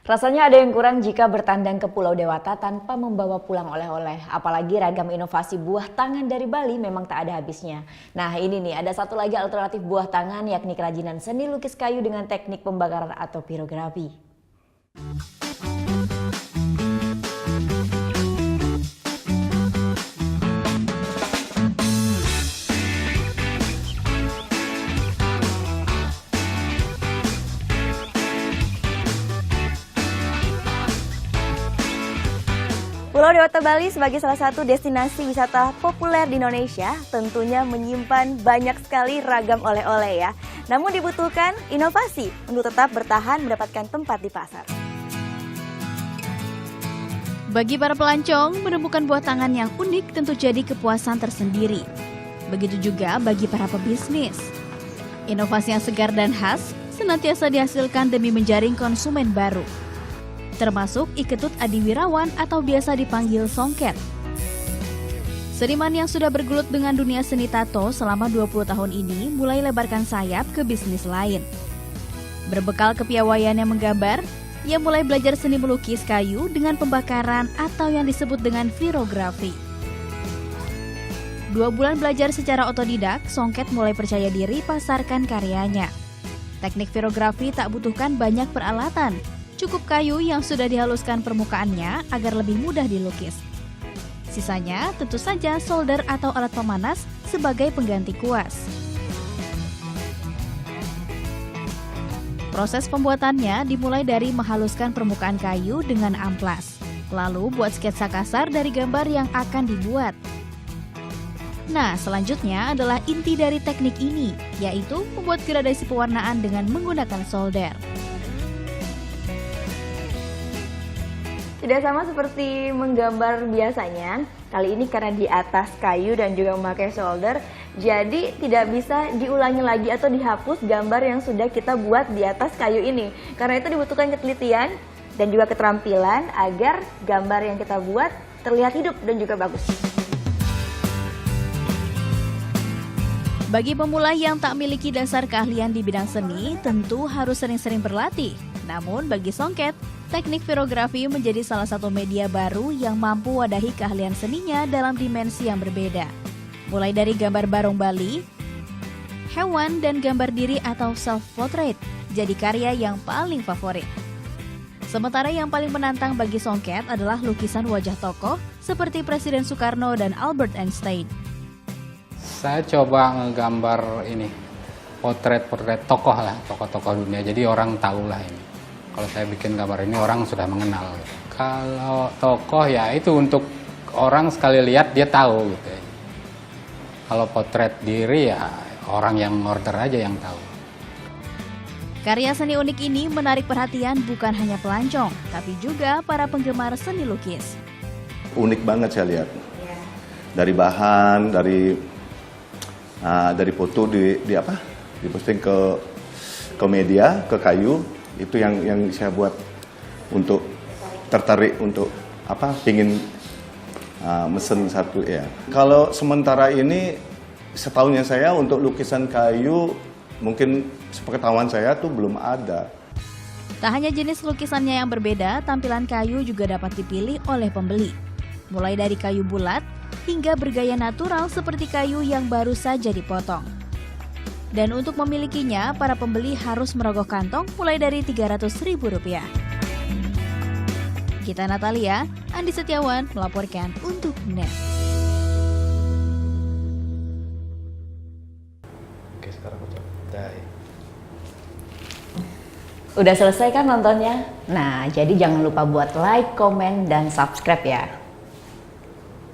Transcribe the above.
Rasanya ada yang kurang jika bertandang ke Pulau Dewata tanpa membawa pulang oleh-oleh. Apalagi ragam inovasi buah tangan dari Bali memang tak ada habisnya. Nah ini nih, ada satu lagi alternatif buah tangan yakni kerajinan seni lukis kayu dengan teknik pembakaran atau pirografi. Pulau Dewata Bali sebagai salah satu destinasi wisata populer di Indonesia tentunya menyimpan banyak sekali ragam oleh-oleh ya. Namun dibutuhkan inovasi untuk tetap bertahan mendapatkan tempat di pasar. Bagi para pelancong, menemukan buah tangan yang unik tentu jadi kepuasan tersendiri. Begitu juga bagi para pebisnis. Inovasi yang segar dan khas senantiasa dihasilkan demi menjaring konsumen baru. Termasuk Iketut Adi Wirawan atau biasa dipanggil Songket. Seniman yang sudah bergelut dengan dunia seni tato selama 20 tahun ini mulai lebarkan sayap ke bisnis lain. Berbekal kepiawaian yang menggambar, ia mulai belajar seni melukis kayu dengan pembakaran atau yang disebut dengan virografi. 2 bulan belajar secara otodidak, Songket mulai percaya diri pasarkan karyanya. Teknik virografi tak butuhkan banyak peralatan. Cukup kayu yang sudah dihaluskan permukaannya agar lebih mudah dilukis. Sisanya tentu saja solder atau alat pemanas sebagai pengganti kuas. Proses pembuatannya dimulai dari menghaluskan permukaan kayu dengan amplas. Lalu buat sketsa kasar dari gambar yang akan dibuat. Nah, selanjutnya adalah inti dari teknik ini, yaitu membuat gradasi pewarnaan dengan menggunakan solder. Tidak sama seperti menggambar biasanya, kali ini karena di atas kayu dan juga memakai solder, jadi tidak bisa diulangi lagi atau dihapus gambar yang sudah kita buat di atas kayu ini. Karena itu dibutuhkan ketelitian dan juga keterampilan agar gambar yang kita buat terlihat hidup dan juga bagus. Bagi pemula yang tak memiliki dasar keahlian di bidang seni, tentu harus sering-sering berlatih. Namun bagi Songket, teknik virografi menjadi salah satu media baru yang mampu wadahi keahlian seninya dalam dimensi yang berbeda. Mulai dari gambar barong Bali, hewan, dan gambar diri atau self-portrait jadi karya yang paling favorit. Sementara yang paling menantang bagi Songket adalah lukisan wajah tokoh seperti Presiden Soekarno dan Albert Einstein. Saya coba ngegambar ini, potret tokoh lah, tokoh-tokoh dunia, jadi orang tahu lah ini. Kalau saya bikin gambar ini orang sudah mengenal. Kalau tokoh ya itu untuk orang sekali lihat dia tahu gitu ya. Kalau potret diri ya orang yang order aja yang tahu. Karya seni unik ini menarik perhatian bukan hanya pelancong, tapi juga para penggemar seni lukis. Unik banget saya lihat. Dari bahan, dari foto diposting ke media, ke kayu. Itu yang saya buat untuk tertarik untuk pingin mesen satu ya. Kalau sementara ini setahunnya saya untuk lukisan kayu mungkin sepengetahuan saya tuh belum ada. Tak hanya jenis lukisannya yang berbeda, tampilan kayu juga dapat dipilih oleh pembeli. Mulai dari kayu bulat hingga bergaya natural seperti kayu yang baru saja dipotong. Dan untuk memilikinya, para pembeli harus merogoh kantong mulai dari Rp300.000. Gita Natalia, Andi Setiawan melaporkan untuk NET. Oke, sekarang aku coba. Udah selesai kan nontonnya? Nah, jadi jangan lupa buat like, komen, dan subscribe ya.